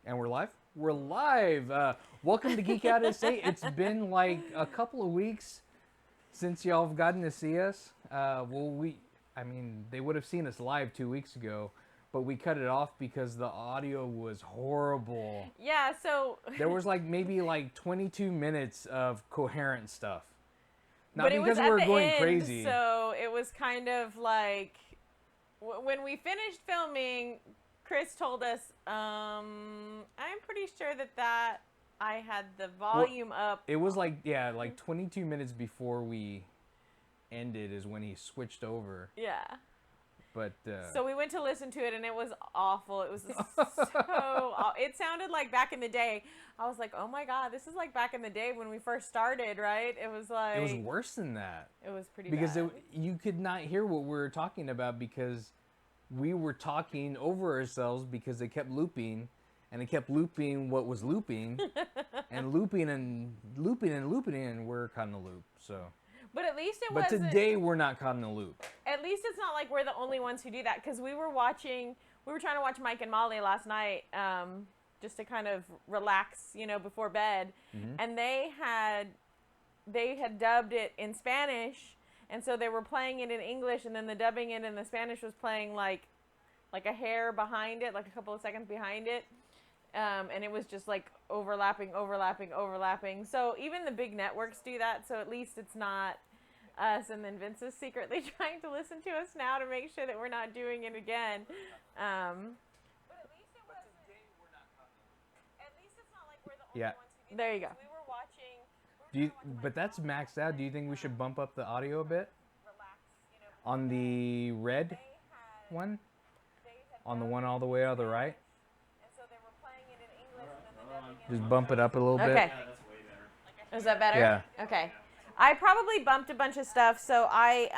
And we're live? We're live! Welcome to Geek Out of State. It's been like a couple of weeks since y'all have gotten to see us. They would have seen us live 2 weeks ago, but we cut it off because the audio was horrible. Yeah, so... There was maybe 22 minutes of coherent stuff. Not but it because was we were at the going end, crazy. So it was kind of like... When we finished filming, Chris told us, I'm pretty sure that I had the volume up. It was 22 minutes before we ended is when he switched over. Yeah. But so we went to listen to it, and it was awful. It was it sounded like back in the day. I was like, oh my God, this is like back in the day when we first started, right? It was like... It was worse than that. It was pretty because bad. You could not hear what we were talking about because we were talking over ourselves because they kept looping, and it kept looping what was looping, and looping and looping and looping, and we're caught in a loop. So. But at least it But wasn't... today we're not caught in a loop. At least it's not like we're the only ones who do that, because we were trying to watch Mike and Molly last night, just to kind of relax, before bed, and they had dubbed it in Spanish, and so they were playing it in English, and then the dubbing it in the Spanish was playing like a hair behind it, like a couple of seconds behind it, and it was just like overlapping. So even the big networks do that, so at least it's not us, and then Vince is secretly trying to listen to us now to make sure that we're not doing it again. But at least it wasn't. At least it's not like we're the only ones who do that. There you go. We were watching. But that's maxed out. Do you think we should bump up the audio a bit? On the red one? On the one all the way on the right? Just bump it up a little bit. Okay. Is that better? Yeah. Okay. I probably bumped a bunch of stuff, so I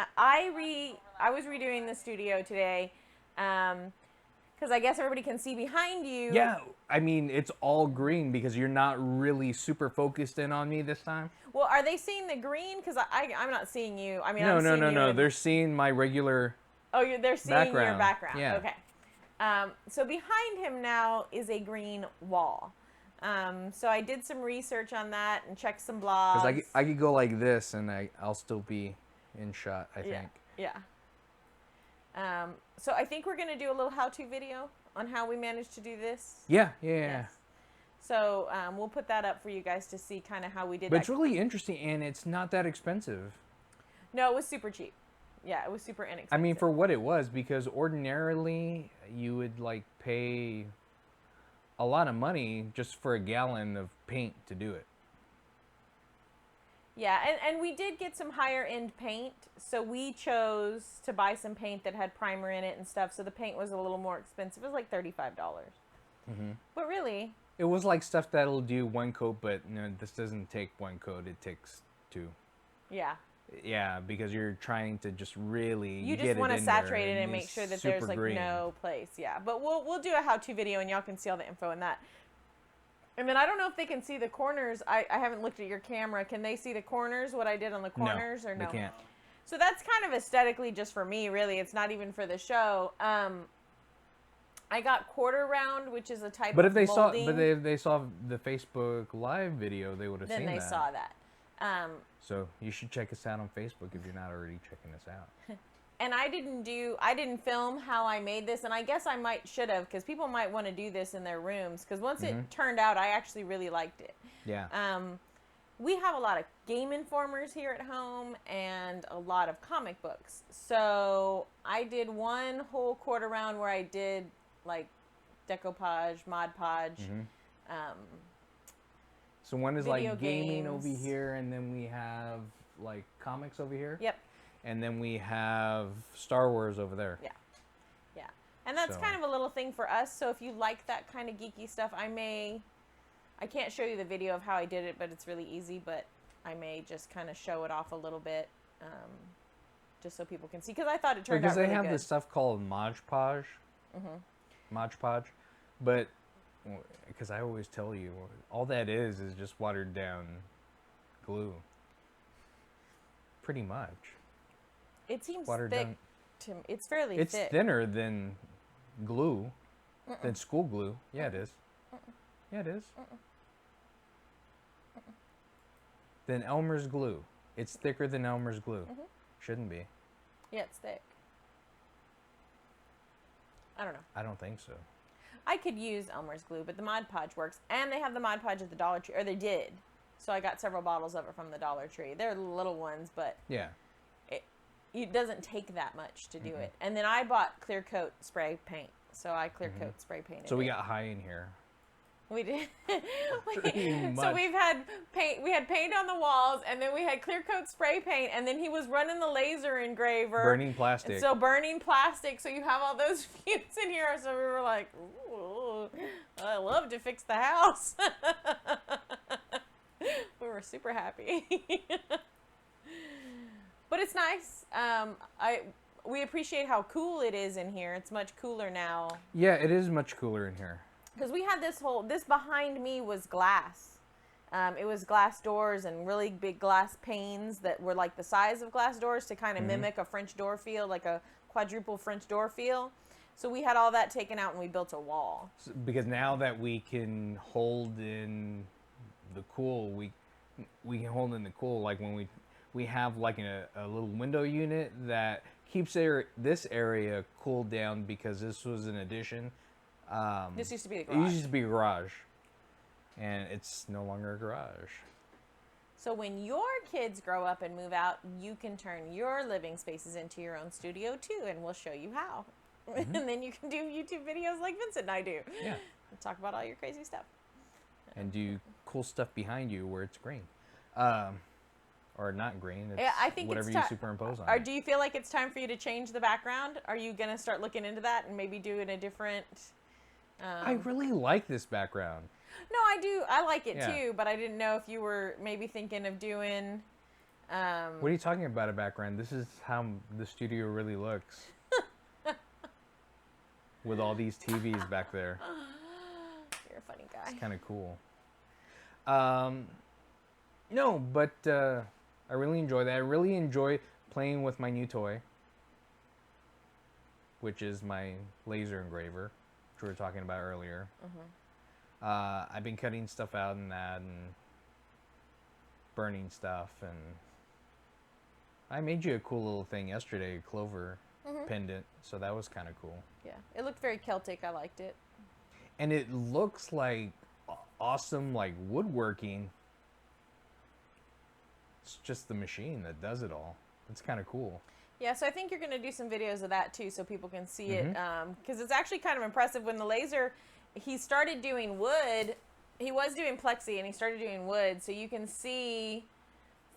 was redoing the studio today, because I guess everybody can see behind you. Yeah, I mean, it's all green because you're not really super focused in on me this time. Well, are they seeing the green? Because I'm not seeing you. I mean, No. They're seeing my regular. Oh, they're seeing your background. Yeah. Okay. So behind him now is a green wall. So I did some research on that and checked some blogs. Because I could go like this and I'll still be in shot, I think. Yeah. So I think we're going to do a little how-to video on how we managed to do this. Yeah. Yes. So we'll put that up for you guys to see kind of how we did But it's really interesting, and it's not that expensive. No, it was super cheap. Yeah, it was super inexpensive. I mean, for what it was, because ordinarily you would pay a lot of money just for a gallon of paint to do it. Yeah, and we did get some higher end paint, so we chose to buy some paint that had primer in it and stuff, so the paint was a little more expensive. It was like $35. But really... It was like stuff that'll do one coat, but this doesn't take one coat, it takes two. Yeah. Yeah, because you're trying to just really you get just want it to in saturate there it and make sure that super there's green. no place. Yeah, but we'll do a how-to video and y'all can see all the info in that. And then I don't know if they can see the corners. I haven't looked at your camera. Can they see the corners, what I did on the corners, or no? They can't. So that's kind of aesthetically just for me, really. It's not even for the show. I got quarter round, which is a type of molding. If they saw the Facebook Live video, they would have seen that. Then they saw that. So you should check us out on Facebook if you're not already checking us out. And I didn't film how I made this, and I guess I should have, because people might want to do this in their rooms, because once it turned out, I actually really liked it. Yeah. We have a lot of Game Informers here at home, and a lot of comic books. So I did one whole quarter round where I did decoupage, Mod Podge. So one is video gaming games over here, and then we have comics over here. Yep. And then we have Star Wars over there. Yeah. And that's kind of a little thing for us. So if you like that kind of geeky stuff, I can't show you the video of how I did it, but it's really easy. But I may just kind of show it off a little bit, just so people can see. Because I thought it turned out really good. Because they have this stuff called Mod Podge. Mod Podge. But, because I always tell you, all that is just watered down glue. Pretty much. It seems watered thick. Down. It's fairly thick. It's thinner than glue, than school glue. Yeah, it is. Yeah, it is. Then Elmer's glue. It's thicker than Elmer's glue. Shouldn't be. Yeah, it's thick. I don't know. I don't think so. I could use Elmer's glue, but the Mod Podge works. And they have the Mod Podge at the Dollar Tree. Or they did. So I got several bottles of it from the Dollar Tree. They're little ones, but Yeah. it doesn't take that much to do it. And then I bought clear coat spray paint. So I clear coat spray painted So we it. got high in here. We did. Pretty So much. we've had paint. We had paint on the walls, and then we had clear coat spray paint, and then he was running the laser engraver. Burning plastic. And so burning plastic. So you have all those fumes in here. So we were like, ooh, I love to fix the house. We were super happy. But it's nice. We appreciate how cool it is in here. It's much cooler now. Yeah, it is much cooler in here. Because we had this behind me was glass. It was glass doors and really big glass panes that were like the size of glass doors to kind of mimic a French door feel, like a quadruple French door feel. So we had all that taken out and we built a wall. Because now that we can hold in the cool, we can hold in the cool, like when we have like a little window unit that keeps this area cooled down, because this was an addition. This used to be the It garage. used to be a garage, and it's no longer a garage. So when your kids grow up and move out, you can turn your living spaces into your own studio too, and we'll show you how. And then you can do YouTube videos like Vincent and I do. Yeah. And talk about all your crazy stuff. And do cool stuff behind you where it's green. Or not green. It's Yeah, I think whatever it's you superimpose on Or it. do you feel like it's time for you to change the background? Are you going to start looking into that and maybe doing a different... I really like this background. No, I do. I like it Yeah. too, but I didn't know if you were maybe thinking of doing... What are you talking about, a background? This is how the studio really looks. With all these TVs back there. You're a funny guy. It's kind of cool. No, but I really enjoy that. I really enjoy playing with my new toy, which is my laser engraver, which we were talking about earlier. I've been cutting stuff out in that and burning stuff, and I made you a cool little thing yesterday, a clover pendant, so that was kind of cool. Yeah, it looked very Celtic. I liked it. And it looks like awesome, like woodworking. It's just the machine that does it all. It's kind of cool. Yeah, so I think you're going to do some videos of that too so people can see it. Because it's actually kind of impressive when the laser, he started doing wood. He was doing plexi and he started doing wood. So you can see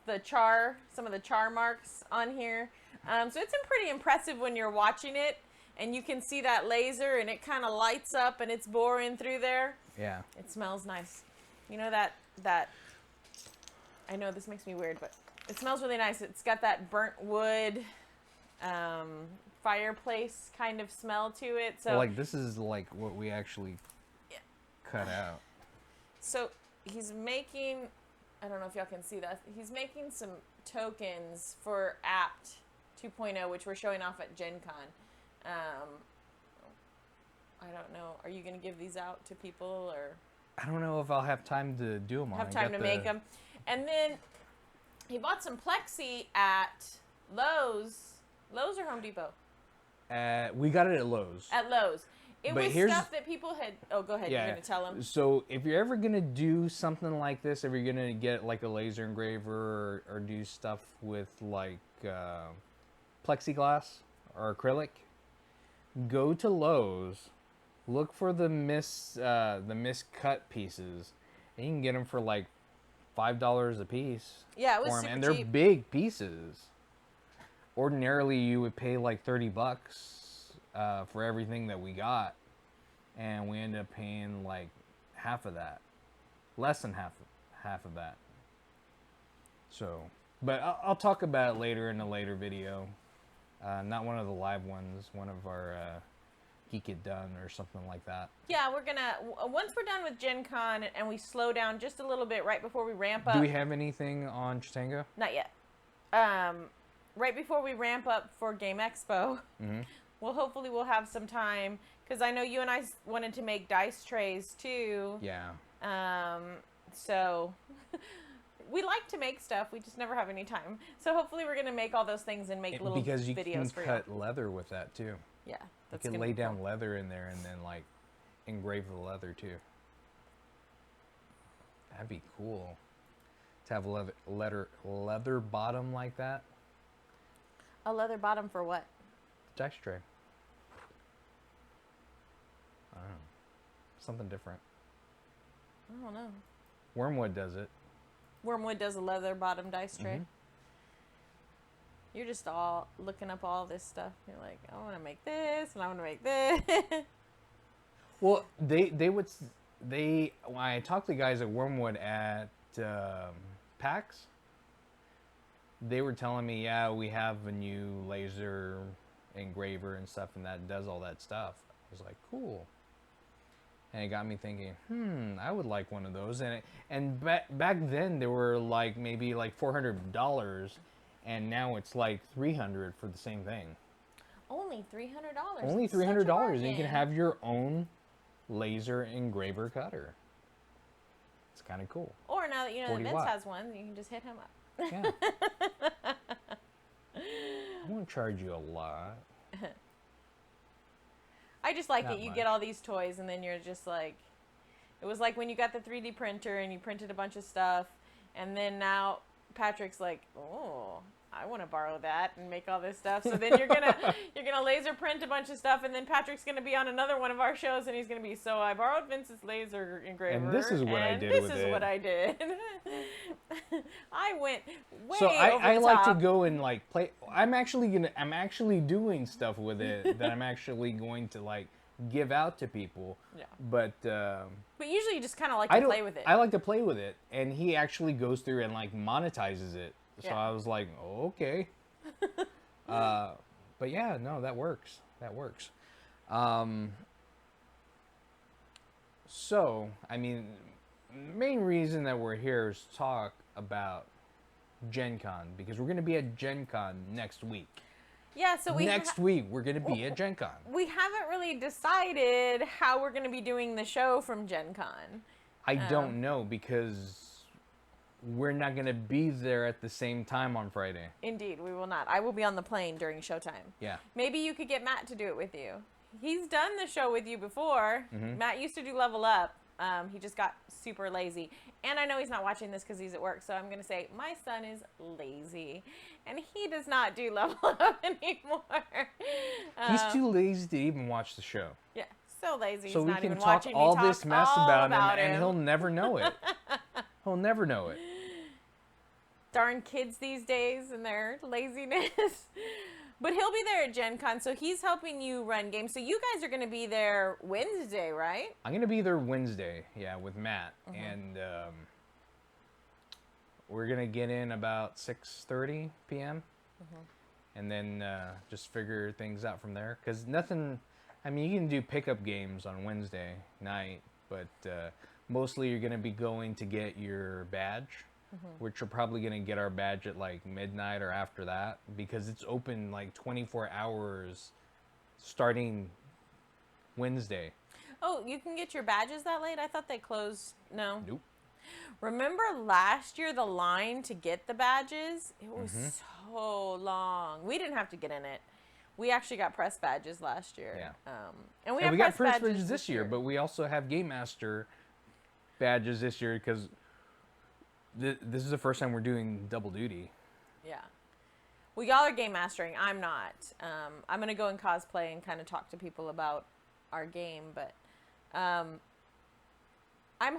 the char, some of the char marks on here. So it's pretty impressive when you're watching it and you can see that laser and it kind of lights up and it's boring through there. Yeah. It smells nice. You know that I know this makes me weird, but it smells really nice. It's got that burnt wood, fireplace kind of smell to it. So Well, like this is like what we actually cut out. So he's making, I don't know if y'all can see that. He's making some tokens for Apt 2.0, which we're showing off at Gencon. I don't know. Are you going to give these out to people or? I don't know if I'll have time to do them all. Have time to make them. And then he bought some plexi at Lowe's. Lowe's or Home Depot? We got it at Lowe's. At Lowe's. It But was here's- stuff that people had. Oh, go ahead. You're going to tell them. So if you're ever gonna do something like this, if you're gonna get like a laser engraver or do stuff with like plexiglass or acrylic, go to Lowe's, look for the miscut pieces, and you can get them for like $5 a piece. Yeah, it was for 'em, super and they're cheap. big pieces. Ordinarily, you would pay like $30 for everything that we got, and we ended up paying like half of that, less than half of that. So, but I'll talk about it later in a later video, not one of the live ones, one of our Geek It Done or something like that. Yeah, we're gonna once we're done with Gen Con and we slow down just a little bit right before we ramp up. Do we have anything on Chitango? Not yet. Right before we ramp up for Game Expo, we'll have some time because I know you and I wanted to make dice trays too. Yeah. So we like to make stuff. We just never have any time. So hopefully we're gonna make all those things and make little Because you videos can for cut you. leather with that too. Yeah, that's You can gonna lay be down cool. leather in there and then like engrave the leather too. That'd be cool. To have a leather bottom like that. A leather bottom for what? Dice tray. I don't know. Something different. I don't know. Wormwood does it. Wormwood does a leather bottom dice tray. Mhm. You're just all looking up all this stuff. You're like, I want to make this, and I want to make this. Well, when I talked to the guys at Wormwood at PAX, they were telling me, yeah, we have a new laser engraver and stuff, and that does all that stuff. I was like, cool. And it got me thinking, I would like one of those. And back then, they were like maybe like $400, and now it's like $300 for the same thing. Only $300. Only Such a $300, and you can bargain. have your own laser engraver cutter. It's kind of cool. Or now that you know that 40 Vince watt. has one, you can just hit him up. Yeah. I won't charge you a lot. I just like Not it. You much. get all these toys, and then you're just like, it was like when you got the 3D printer and you printed a bunch of stuff, and then now Patrick's like, oh, I want to borrow that and make all this stuff. So then you're gonna laser print a bunch of stuff, and then Patrick's gonna be on another one of our shows, and he's gonna be, so I borrowed Vince's laser engraver, And this is what I and did this with is it. what I did. I went way So over I the like to top. go and like play. I'm actually doing stuff with it that I'm actually going to like give out to people. Yeah. But But usually you just kind of like I to don't play with it. I like to play with it, and he actually goes through and like monetizes it. So Yeah. I was like, oh, okay. But yeah, no, that works. That works. So I mean, the main reason that we're here is to talk about Gencon, because we're going to be at Gencon next week. Yeah, so Next week, we're going to be at Gencon. we haven't really decided how we're going to be doing the show from Gen Con. I don't know, because we're not going to be there at the same time on Friday. Indeed, we will not. I will be on the plane during showtime. Yeah. Maybe you could get Matt to do it with you. He's done the show with you before. Mm-hmm. Matt used to do Level Up. He just got super lazy. And I know he's not watching this because he's at work, so I'm going to say my son is lazy. And he does not do Level Up anymore. He's too lazy to even watch the show. Yeah, so lazy. So he's we not can even talk watching all me talk this mess all about him, and he'll never know it. He'll never know it. Darn kids these days and their laziness. But he'll be there at Gen Con, so he's helping you run games. So you guys are going to be there Wednesday, right? I'm going to be there Wednesday, yeah, with Matt. Mm-hmm. And we're going to get in about 6:30 p.m. Mm-hmm. And then just figure things out from there. Because nothing, I mean, you can do pickup games on Wednesday night, but mostly you're going to be going to get your badge, which we're probably going to get our badge at like midnight or after that, because it's open like 24 hours starting Wednesday. Oh, you can get your badges that late? I thought they closed. No. Nope. Remember last year the line to get the badges? It was so long. We didn't have to get in it. We actually got press badges last year. Yeah. And we And have we got press first badges badges this year, but we also have Game Master badges this year, because this is the first time we're doing double duty. Yeah. Well, y'all are game mastering. I'm not. I'm going to go and cosplay and kind of talk to people about our game, but I'm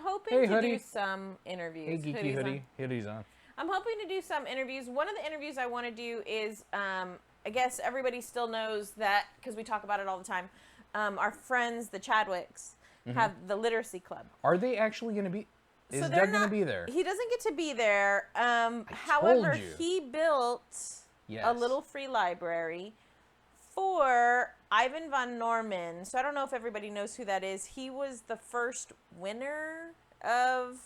hoping Hey, to hoodie. do some interviews. Hey, Geeky Hoodies on. hoodie. Hoodie's on. I'm hoping to do some interviews. One of the interviews I want to do is, I guess everybody still knows that, because we talk about it all the time, our friends, the Chadwicks, have the Literacy Club. Are they actually going to be... Is So they're Doug going to not- be there? He doesn't get to be there. However, told you. he built a Yes. little free library for Ivan von Norman. So I don't know if everybody knows who that is. He was the first winner of...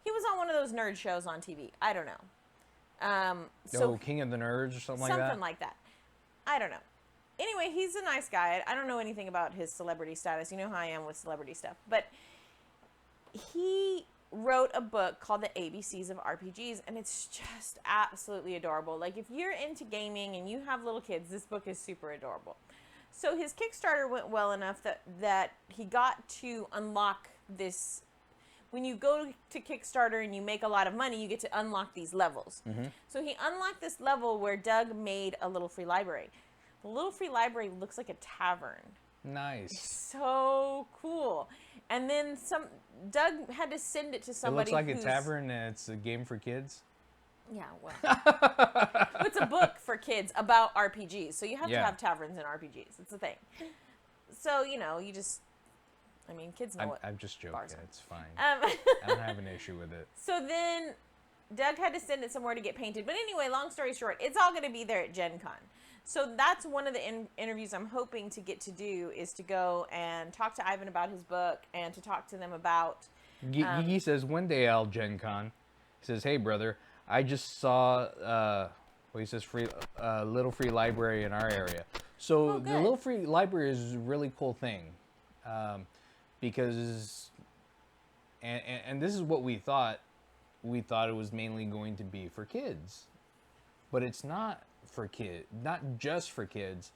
He was on one of those nerd shows on TV. I don't know. So King of the Nerds or something like that? something like that. I don't know. Anyway, he's a nice guy. I don't know anything about his celebrity status. You know how I am with celebrity stuff. But he wrote a book called The ABCs of RPGs, and it's just absolutely adorable. Like, if you're into gaming and you have little kids, this book is super adorable. So his Kickstarter went well enough that he got to unlock this. When you go to Kickstarter and you make a lot of money, you get to unlock these levels. So he unlocked this level where Doug made a little free library. The little free library looks like a tavern. Nice. So cool. And then Doug had to send it to somebody. It looks like a tavern and it's a game for kids. Yeah, well. It's a book for kids about RPGs. So you have to have taverns in RPGs. It's a thing. So, you know, kids know what. I'm just joking. It's fine. I don't have an issue with it. So then Doug had to send it somewhere to get painted. But anyway, long story short, it's all going to be there at Gen Con. So that's one of the interviews I'm hoping to get to do, is to go and talk to Ivan about his book and to talk to them about... Geeky says, one day I'll Gen Con. He says, hey, brother, I just saw, he says, little free library in our area. So the little free library is a really cool thing. Because, and this is what we thought it was mainly going to be for kids. But it's not for kids, not just for kids.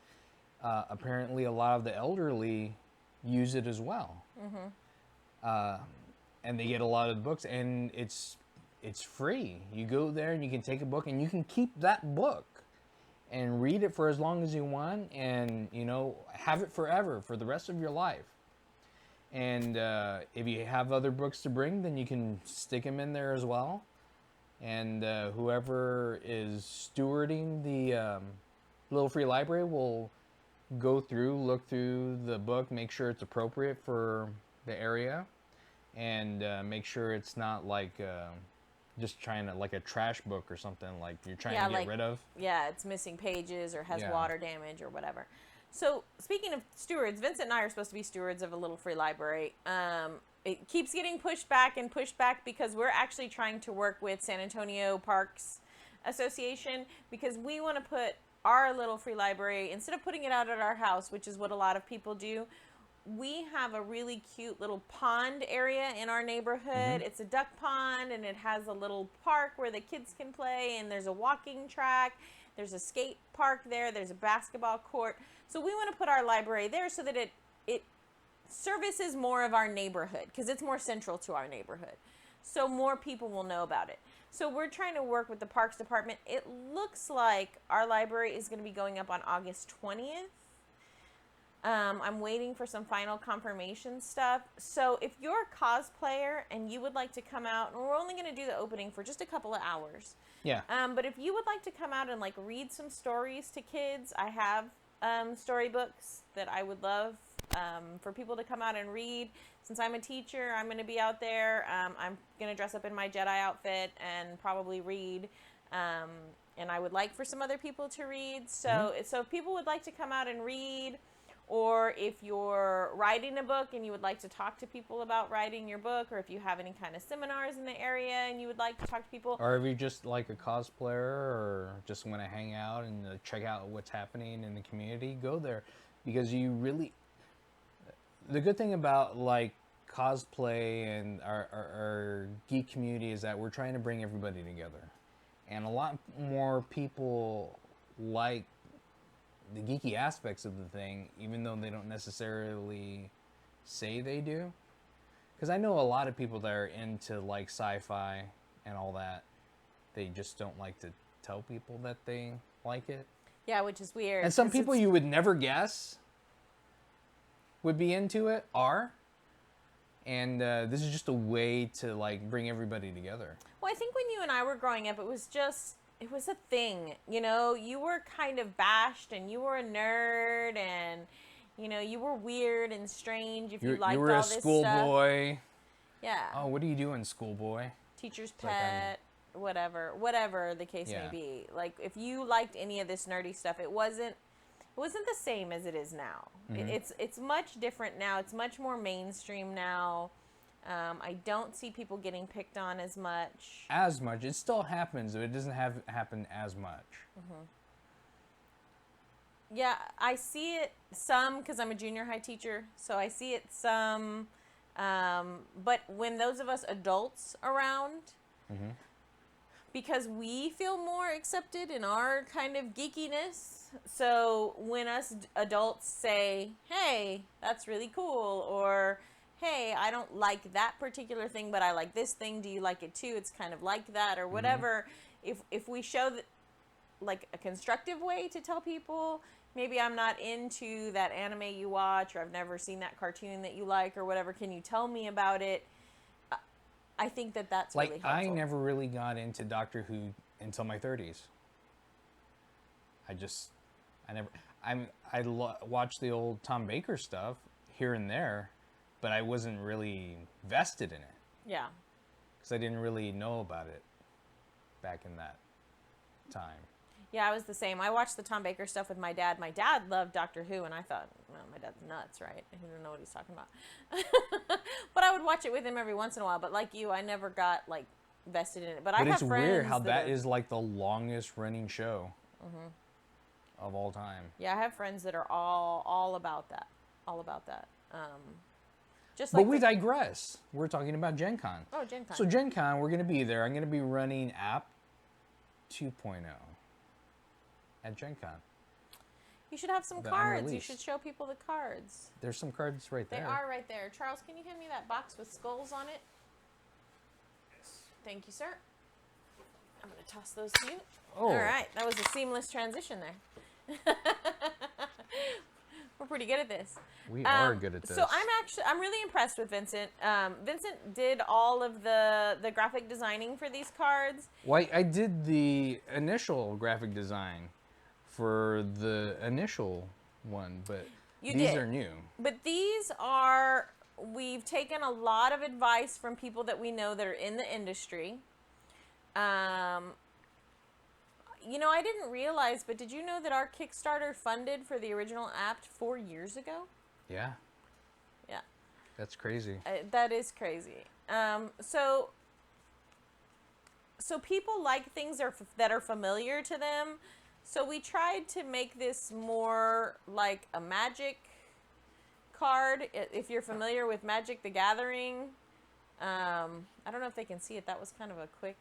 Apparently a lot of the elderly use it as well. And they get a lot of the books, and it's free. You go there and you can take a book and you can keep that book and read it for as long as you want, and, you know, have it forever, for the rest of your life. And if you have other books to bring, then you can stick them in there as well. And whoever is stewarding the little free library will go through, look through the book, make sure it's appropriate for the area, and make sure it's not like just trying to, like a trash book or something like you're trying to get rid of. Yeah, it's missing pages or has water damage or whatever. So speaking of stewards, Vincent and I are supposed to be stewards of a little free library. It keeps getting pushed back because we're actually trying to work with San Antonio Parks Association, because we want to put our little free library, instead of putting it out at our house, which is what a lot of people do, we have a really cute little pond area in our neighborhood. It's a duck pond, and it has a little park where the kids can play, and there's a walking track, there's a skate park there, there's a basketball court. So we want to put our library there so that it services more of our neighborhood, because it's more central to our neighborhood. So more people will know about it. So we're trying to work with the Parks Department. It looks like our library is going to be going up on August 20th. I'm waiting for some final confirmation stuff. So if you're a cosplayer and you would like to come out, and we're only going to do the opening for just a couple of hours. Yeah. But if you would like to come out and like read some stories to kids, I have storybooks that I would love for people to come out and read. Since I'm a teacher, I'm going to be out there. I'm going to dress up in my Jedi outfit and probably read. And I would like for some other people to read. So, so if people would like to come out and read, or if you're writing a book and you would like to talk to people about writing your book, or if you have any kind of seminars in the area and you would like to talk to people. Or if you're just like a cosplayer or just want to hang out and check out what's happening in the community, go there. Because you really... The good thing about like cosplay and our geek community is that we're trying to bring everybody together. And a lot more people like the geeky aspects of the thing, even though they don't necessarily say they do. Because I know a lot of people that are into like sci-fi and all that, they just don't like to tell people that they like it. Yeah, which is weird. And some people you would never guess would be into it are. And this is just a way to like bring everybody together. Well, I think when you and I were growing up, it was a thing, you know. You were kind of bashed, and you were a nerd, and you know, you were weird and strange if you liked all this stuff. You were a schoolboy. Yeah. Oh, what are you doing, schoolboy? Teacher's pet, whatever the case may be. Like, if you liked any of this nerdy stuff, it wasn't the same as it is now. It's much different now. It's much more mainstream now. I don't see people getting picked on as much. It still happens, but it doesn't happen as much. Yeah, I see it some, because I'm a junior high teacher, so I see it some But when those of us adults around, Mm-hmm. because we feel more accepted in our kind of geekiness. So when us adults say, hey, that's really cool, or hey, I don't like that particular thing, but I like this thing, do you like it too? It's kind of like that, or whatever. If we show that, like, a constructive way to tell people, maybe I'm not into that anime you watch, or I've never seen that cartoon that you like, or whatever, can you tell me about it? I think that that's Like, really helpful. I never really got into Doctor Who until my 30s. Watched the old Tom Baker stuff here and there, but I wasn't really vested in it. Yeah. Because I didn't really know about it back in that time. Yeah, I was the same. I watched the Tom Baker stuff with my dad. My dad loved Doctor Who, and I thought, well, my dad's nuts, right? He didn't know what he's talking about. But I would watch it with him every once in a while. But like you, I never got, like, vested in it. But I have it's friends weird how that are, is like the longest running show of all time. Yeah, I have friends that are all about that. All about that. Just But like we digress. We're talking about Gencon. Oh, Gencon. So Gencon, we're going to be there. I'm going to be running app 2.0 at Gencon. You should have some The cards. You unreleased. should show people the cards. There's some cards right They there. are right there. Charles, can you hand me that box with skulls on it? Thank you, sir. I'm going to toss those to you. Oh. All right. That was a seamless transition there. We're pretty good at this. We are good at this. So I'm really impressed with Vincent. Vincent did all of the graphic designing for these cards. Well, I did the initial graphic design for the initial one, but these are new. But we've taken a lot of advice from people that we know that are in the industry. I didn't realize, but did you know that our Kickstarter funded for the original app 4 years ago? Yeah. Yeah. That's crazy. That is crazy. So people like things that are familiar to them. So we tried to make this more like a Magic card. If you're familiar with Magic the Gathering, I don't know if they can see it. That was kind of a quick.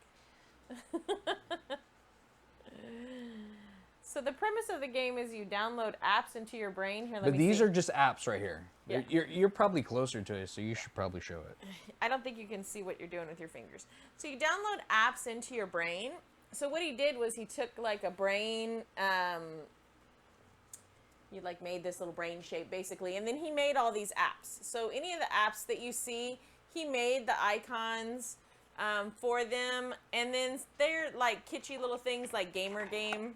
So the premise of the game is you download apps into your brain. Here, But these are just apps right here. Yeah. You're probably closer to it, so you should probably show it. I don't think you can see what you're doing with your fingers. So you download apps into your brain. So what he did was he took like a brain, you like made this little brain shape basically, and then he made all these apps. So any of the apps that you see, he made the icons for them, and then they're like kitschy little things like gamer game,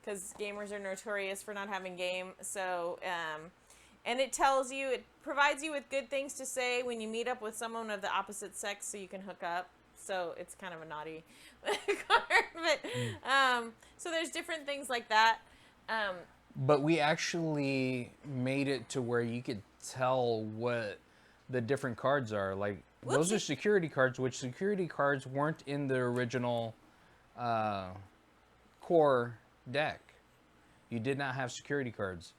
because gamers are notorious for not having game. So and it provides you with good things to say when you meet up with someone of the opposite sex, so you can hook up. So it's kind of a naughty card, but so there's different things like that. But we actually made it to where you could tell what the different cards are. Like, those are security cards, which security cards weren't in the original core deck. You did not have security cards.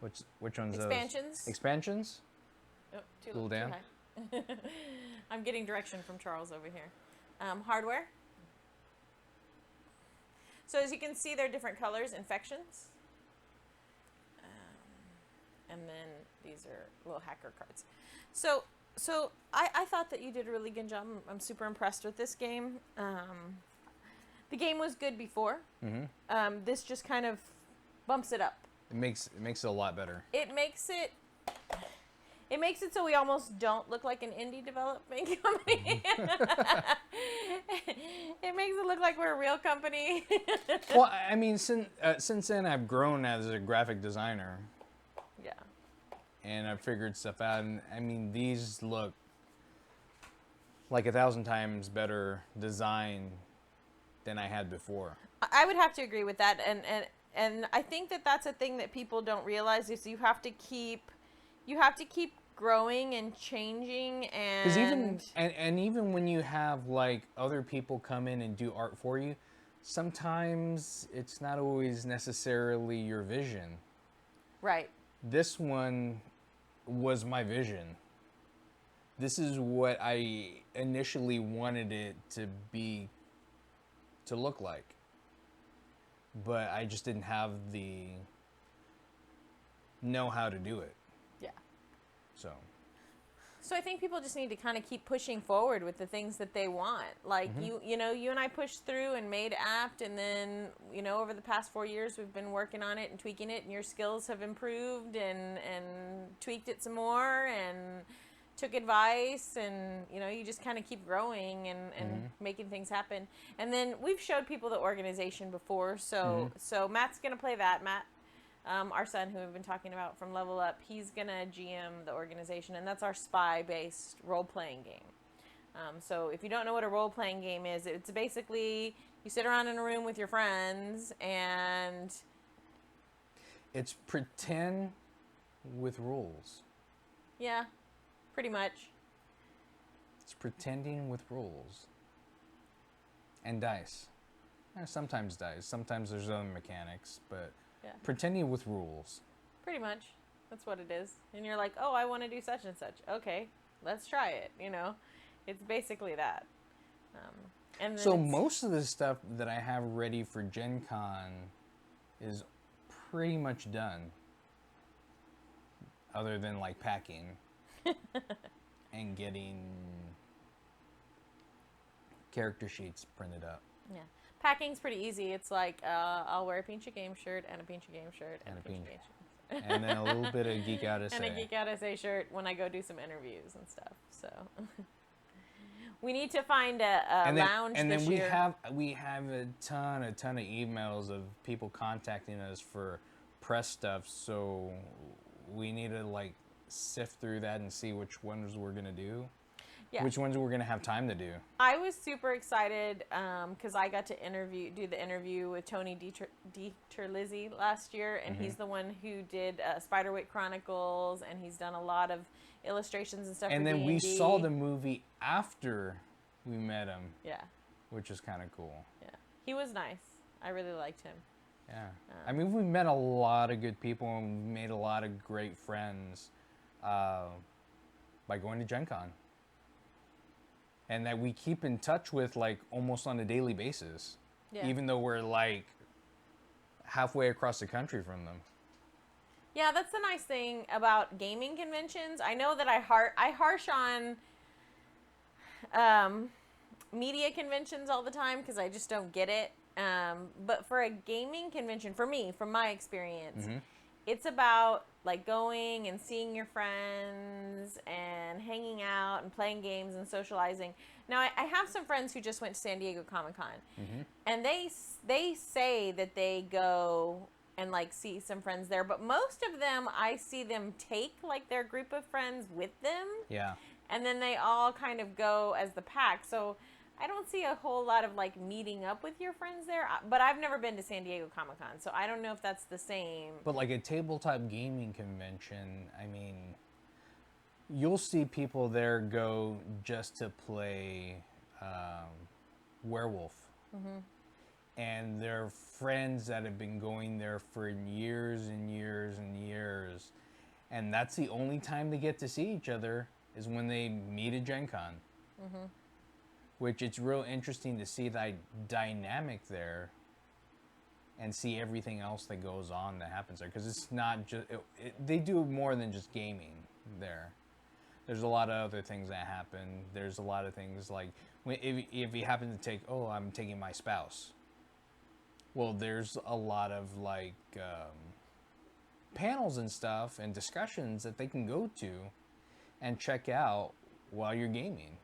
Which one's Expansions. those? Expansions? Oh, Cool down. high. I'm getting direction from Charles over here. Hardware. So as you can see, there are different colors, infections. And then these are little hacker cards. So I thought that you did a really good job. I'm super impressed with this game. The game was good before. Mm-hmm. This just kind of bumps it up. It makes it a lot better. It makes it so we almost don't look like an indie development company. It makes it look like we're a real company. Well, I mean, since then I've grown as a graphic designer. Yeah. And I've figured stuff out, and I mean, these look like 1,000 times better design than I had before. I would have to agree with that, and I think that that's a thing that people don't realize is you have to keep growing and changing, and because even when you have like other people come in and do art for you, sometimes it's not always necessarily your vision. Right. This one was my vision. this is what I initially wanted it to look like. But I just didn't have the know how to do it. Yeah. So I think people just need to kind of keep pushing forward with the things that they want. Like you know, you and I pushed through and made Apt, and then, you know, over the past 4 years we've been working on it and tweaking it, and your skills have improved and tweaked it some more and took advice, and, you know, you just kind of keep growing and making things happen. And then we've showed people the organization before, so Matt's gonna play that. Matt, our son, who we've been talking about from Level Up, he's gonna GM the organization, and that's our spy-based role-playing game. So if you don't know what a role-playing game is, it's basically you sit around in a room with your friends, and it's pretend with rules. Yeah, pretty much. It's pretending with rules. And dice. Sometimes dice. Sometimes there's other mechanics, but Yeah. pretending with rules. Pretty much. That's what it is. And you're like, oh, I want to do such and such. Okay, let's try it. You know, it's basically that. And then so most of the stuff that I have ready for Gen Con is pretty much done. Other than like packing and getting character sheets printed up. Yeah. Packing's pretty easy. It's like, I'll wear a Pincha Game shirt and a Pincha Game shirt and a Pincha Game shirt. And then a little bit of Geek Out SA. And a Geek Out SA shirt when I go do some interviews and stuff. So we need to find a lounge and this then year. we have a ton of emails of people contacting us for press stuff. So we need to like sift through that and see which ones we're gonna do. Yeah. Which ones we're gonna have time to do. I was super excited because I got to do the interview with Tony DiTerlizzi last year, and he's the one who did Spiderwick Chronicles, and he's done a lot of illustrations and stuff. And for then D&D. we saw the movie after we met him. Yeah. Which is kind of cool. Yeah, he was nice. I really liked him. Yeah. I mean, we've met a lot of good people and made a lot of great friends by going to Gen Con. And that we keep in touch with like almost on a daily basis. Yeah. Even though we're like halfway across the country from them. Yeah, that's the nice thing about gaming conventions. I know that I harsh on media conventions all the time because I just don't get it. But for a gaming convention, for me, from my experience, it's about like going and seeing your friends and hanging out and playing games and socializing. Now, I have some friends who just went to San Diego Comic-Con, and they say that they go and like see some friends there, but most of them, I see them take like their group of friends with them. Yeah. And then they all kind of go as the pack. So I don't see a whole lot of like meeting up with your friends there, but I've never been to San Diego Comic-Con, so I don't know if that's the same. But like a tabletop gaming convention, I mean, you'll see people there go just to play Werewolf. And they're friends that have been going there for years and years and years. And that's the only time they get to see each other is when they meet at Gen Con. Which it's real interesting to see that dynamic there and see everything else that goes on that happens there. Because it's not just, they do more than just gaming there. There's a lot of other things that happen. There's a lot of things like, if you happen to take, oh, I'm taking my spouse. Well, there's a lot of like panels and stuff and discussions that they can go to and check out while you're gaming.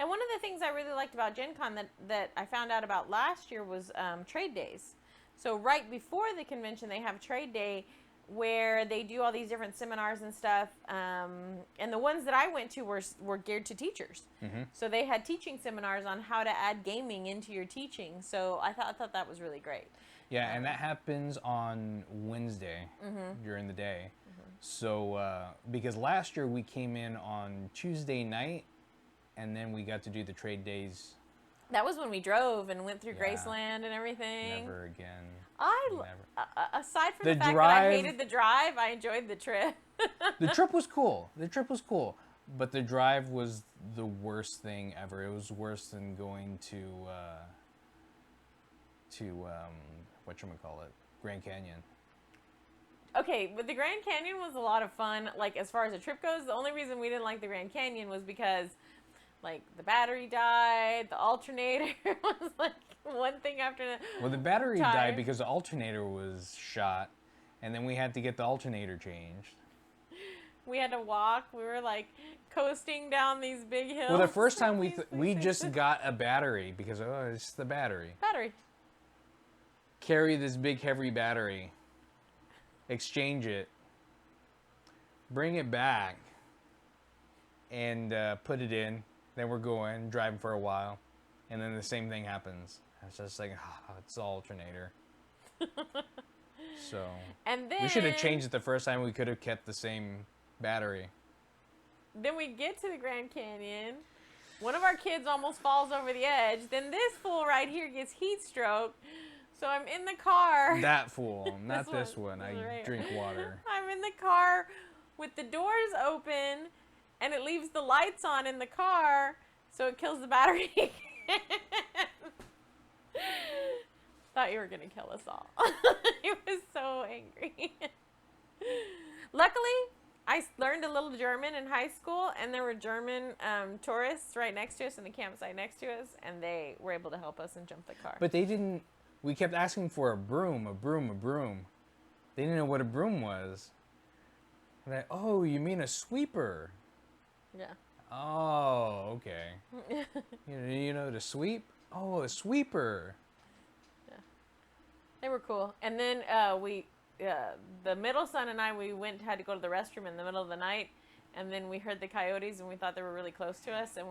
And one of the things I really liked about Gen Con that I found out about last year was trade days. So right before the convention, they have a trade day where they do all these different seminars and stuff. And the ones that I went to were geared to teachers. So they had teaching seminars on how to add gaming into your teaching. So I thought that was really great. Yeah, and that happens on Wednesday during the day. So because last year we came in on Tuesday night, and then we got to do the trade days. That was when we drove and went through Graceland and everything. Never again. Aside from the fact that I hated the drive, I enjoyed the trip. The trip was cool. The trip was cool. But the drive was the worst thing ever. It was worse than going to whatchamacallit, Grand Canyon. Okay, but the Grand Canyon was a lot of fun. Like, as far as the trip goes, the only reason we didn't like the Grand Canyon was because, like, the battery died, the alternator was, like, one thing after the Well, the battery died because the alternator was shot, and then we had to get the alternator changed. We had to walk. We were, like, coasting down these big hills. Well, the first time we just got a battery because, oh, it's the battery. Battery. Carry this big, heavy battery. Exchange it. Bring it back. And put it in. Then we're going, driving for a while. And then the same thing happens. It's just like, it's the alternator. So, and then, we should have changed it the first time. We could have kept the same battery. Then we get to the Grand Canyon. One of our kids almost falls over the edge. Then this fool right here gets heat stroke. So I'm in the car. That fool, not this one. I right drink water. I'm in the car with the doors open, and it leaves the lights on in the car, so it kills the battery. Thought you were gonna kill us all. He was so angry. Luckily, I learned a little German in high school, and there were German tourists right next to us in the campsite next to us, and they were able to help us and jump the car. But they didn't. We kept asking for a broom, a broom, a broom. They didn't know what a broom was. And they, oh, you mean a sweeper? Yeah. Oh, okay. you know to sweep? Oh, a sweeper. Yeah. They were cool. And then the middle son and I, had to go to the restroom in the middle of the night. And then we heard the coyotes, and we thought they were really close to us. And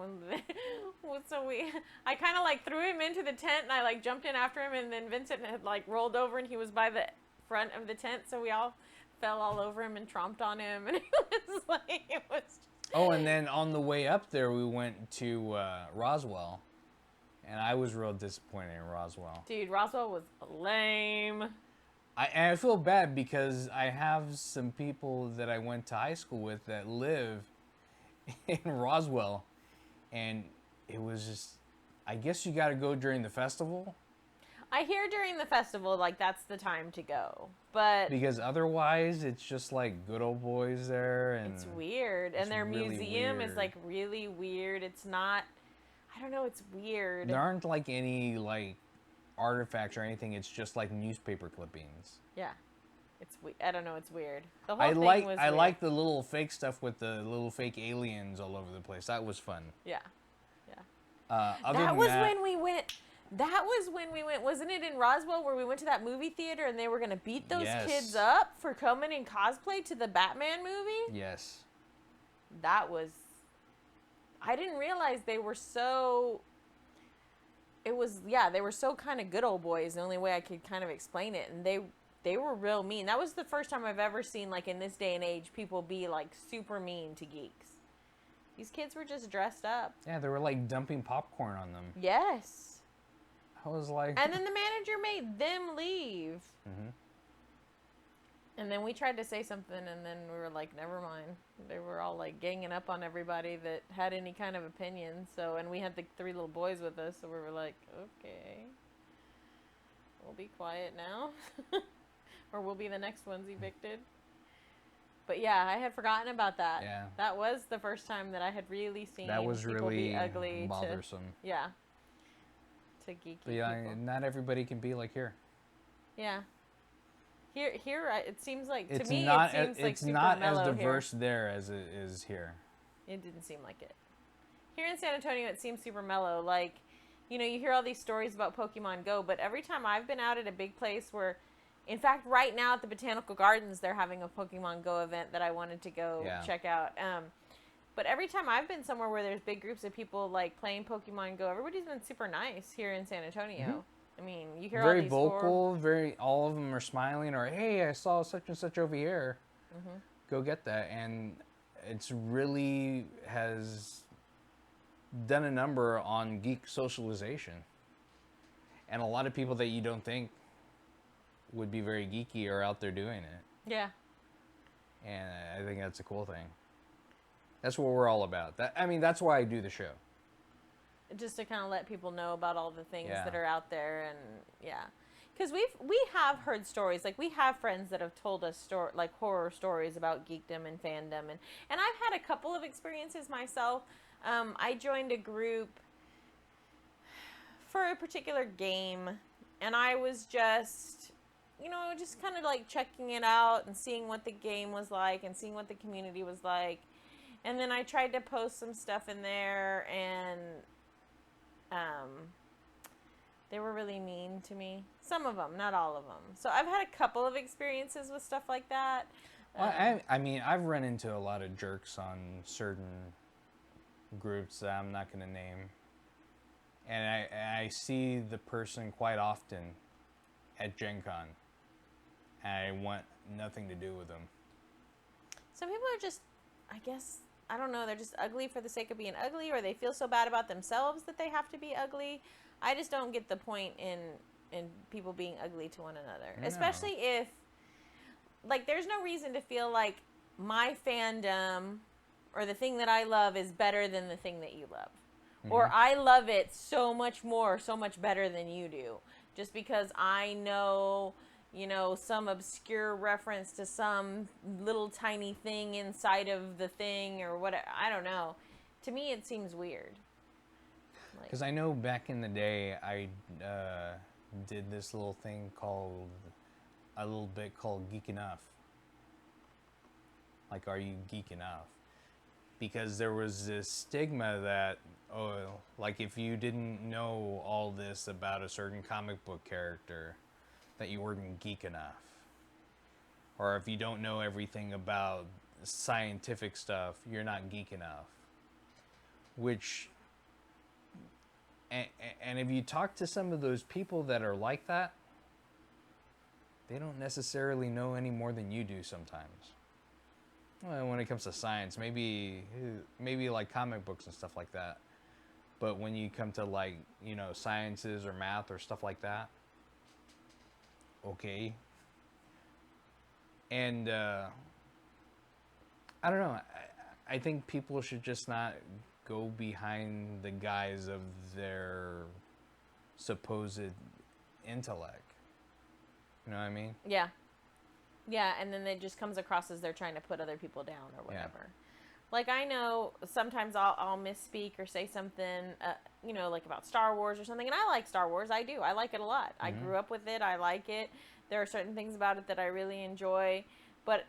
I kind of like threw him into the tent, and I like jumped in after him. And then Vincent had like rolled over, and he was by the front of the tent, so we all fell all over him and tromped on him, and it was. Oh, and then on the way up there, we went to Roswell, and I was real disappointed in Roswell. Dude, Roswell was lame. I feel bad because I have some people that I went to high school with that live in Roswell, and it was just, I guess you got to go during the festival. I hear during the festival, like, that's the time to go, but... Because otherwise, it's just, like, good old boys there, and... It's weird, and their really museum is, like, really weird. It's not... I don't know, it's weird. There aren't, like, any, like, artifacts or anything. It's just, like, newspaper clippings. Yeah. I don't know, it's weird. The whole thing was I weird. like the little fake stuff with the little fake aliens all over the place. That was fun. Yeah. Yeah. That was when we went... That was when we went, wasn't it in Roswell where we went to that movie theater and they were going to beat those kids up for coming in cosplay to the Batman movie? Yes. That was, I didn't realize they were so, they were so kind of good old boys, the only way I could kind of explain it. And they were real mean. That was the first time I've ever seen, like, in this day and age, people be, like, super mean to geeks. These kids were just dressed up. Yeah, they were, like, dumping popcorn on them. Yes. I was like... And then the manager made them leave. Mm-hmm. And then we tried to say something, and then we were like, never mind. They were all, like, ganging up on everybody that had any kind of opinion. So, and we had the 3 little boys with us, so we were like, okay. We'll be quiet now. Or we'll be the next ones evicted. But yeah, I had forgotten about that. Yeah. That was the first time that I had really seen that was people really be ugly bothersome. Yeah. To geeky but yeah, people. not everybody can be like here. Yeah. Here, it seems like, It's to me, not, it seems like it's super not as mellow diverse here. there as it is here. It didn't seem like it. Here in San Antonio, it seems super mellow. Like, you know, you hear all these stories about Pokemon Go, but every time I've been out at a big place where, in fact, right now at the Botanical Gardens, they're having a Pokemon Go event that I wanted to go check out. But every time I've been somewhere where there's big groups of people, like, playing Pokemon Go, everybody's been super nice here in San Antonio. Mm-hmm. I mean, you hear very all these vocal, all of them are smiling, or, hey, I saw such and such over here. Mm-hmm. Go get that. And it's really has done a number on geek socialization. And a lot of people that you don't think would be very geeky are out there doing it. Yeah. And I think that's a cool thing. That's what we're all about. That's why I do the show. Just to kind of let people know about all the things Yeah. that are out there, and yeah, because we have heard stories, like we have friends that have told us like horror stories about geekdom and fandom, and I've had a couple of experiences myself. I joined a group for a particular game, and I was just, just kind of like checking it out and seeing what the game was like and seeing what the community was like. And then I tried to post some stuff in there, and they were really mean to me. Some of them, not all of them. So I've had a couple of experiences with stuff like that. Well, I've run into a lot of jerks on certain groups that I'm not going to name. And I see the person quite often at Gencon. And I want nothing to do with them. Some people are just, I guess, I don't know, they're just ugly for the sake of being ugly, or they feel so bad about themselves that they have to be ugly. I just don't get the point in people being ugly to one another. No. Especially if, like, there's no reason to feel like my fandom or the thing that I love is better than the thing that you love. Mm-hmm. Or I love it so much more, so much better than you do. Just because I know, some obscure reference to some little tiny thing inside of the thing or whatever. I don't know. To me, it seems weird. Because I know back in the day, I did this little thing called Geek Enough. Like, are you geek enough? Because there was this stigma that, like if you didn't know all this about a certain comic book character, that you weren't geek enough. Or if you don't know everything about scientific stuff, you're not geek enough. Which, and if you talk to some of those people that are like that, they don't necessarily know any more than you do sometimes. Well, when it comes to science, maybe like comic books and stuff like that. But when you come to like, sciences or math or stuff like that, okay. And I don't know. I think people should just not go behind the guise of their supposed intellect. You know what I mean? Yeah. Yeah, and then it just comes across as they're trying to put other people down or whatever. Yeah. Like, I know sometimes I'll misspeak or say something, like about Star Wars or something, and I like Star Wars. I do. I like it a lot. Mm-hmm. I grew up with it. I like it. There are certain things about it that I really enjoy. But,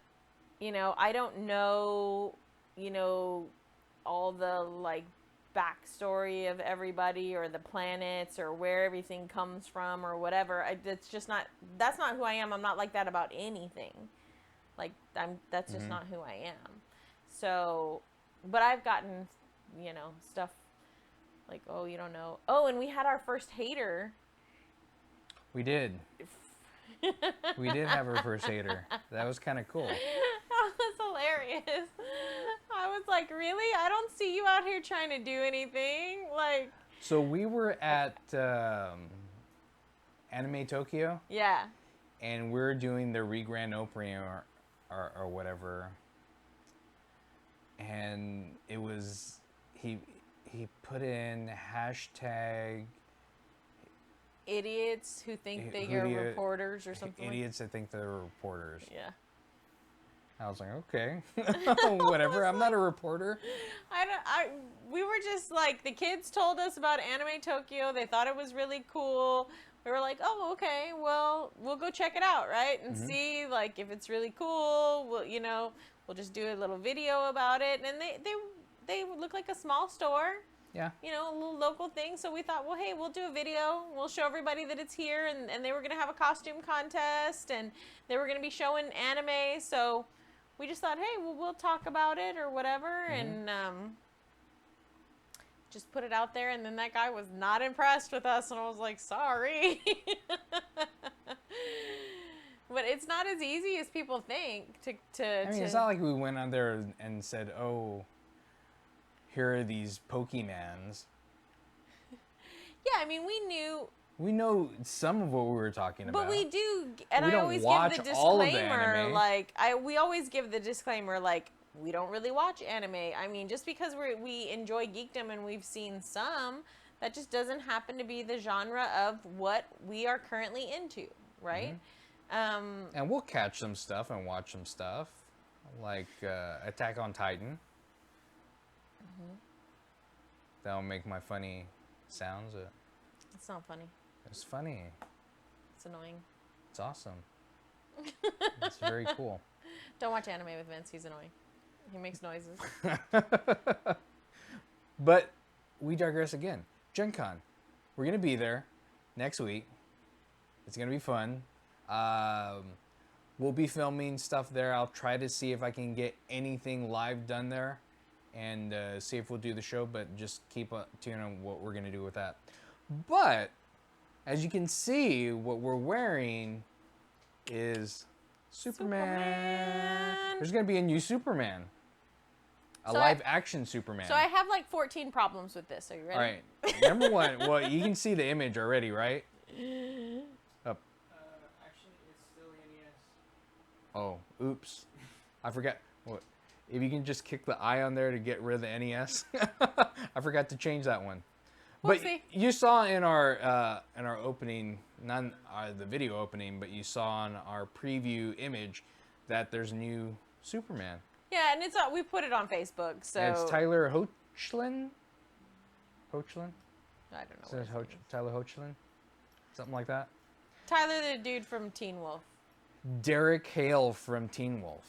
I don't know, all the, like, backstory of everybody or the planets or where everything comes from or whatever. That's not who I am. I'm not like that about anything. Like, that's just not who I am. So, but I've gotten, stuff like, oh, you don't know. Oh, and we had our first hater. We did. We did have our first hater. That was kind of cool. That was hilarious. I was like, really? I don't see you out here trying to do anything. Like. So we were at Anime Tokyo. Yeah. And we're doing the re-grand opening or whatever. And it was, he put in hashtag idiots who think they are reporters or something. Idiots that think they're reporters. Yeah. I was like, okay, whatever. I'm not a reporter. We were just like, the kids told us about Anime Tokyo. They thought it was really cool. We were like, oh, okay, well, we'll go check it out, right? And see, like, if it's really cool, we'll just do a little video about it. And they look like a small store. Yeah. A little local thing. So we thought, well, hey, we'll do a video. We'll show everybody that it's here. And they were going to have a costume contest. And they were going to be showing anime. So we just thought, hey, we'll talk about it or whatever. And just put it out there. And then that guy was not impressed with us. And I was like, sorry. But it's not as easy as people think it's not like we went on there and said, oh, here are these Pokemans. Yeah, we know some of what we were talking about. But we do, and I always give the disclaimer, we always give the disclaimer, like, we don't really watch anime. I mean, just because we enjoy geekdom and we've seen some, that just doesn't happen to be the genre of what we are currently into, right? And we'll catch some stuff and watch some stuff, like Attack on Titan. That'll make my funny sounds. It's not funny. It's funny. It's annoying. It's awesome. It's very cool. Don't watch anime with Vince. He's annoying. He makes noises. But we digress again. Gencon. We're going to be there next week. It's going to be fun. We'll be filming stuff there. I'll try to see if I can get anything live done there and see if we'll do the show, but just keep tuned on what we're going to do with that. But as you can see, what we're wearing is Superman. There's going to be a new Superman. A live action Superman. So I have like 14 problems with this. Are you ready? All right. Number one, well, you can see the image already, right? Up. Actually, it's still NES. Oh, oops. I forgot. What? If you can just kick the eye on there to get rid of the NES. I forgot to change that one. But Whoopsie. you saw in our opening, not the video opening, but you saw on our preview image that there's a new Superman. Yeah, and we put it on Facebook, so... And it's Tyler Hoechlin? Hoechlin? I don't know. Is it Tyler Hoechlin? Something like that? Tyler, the dude from Teen Wolf. Derek Hale from Teen Wolf.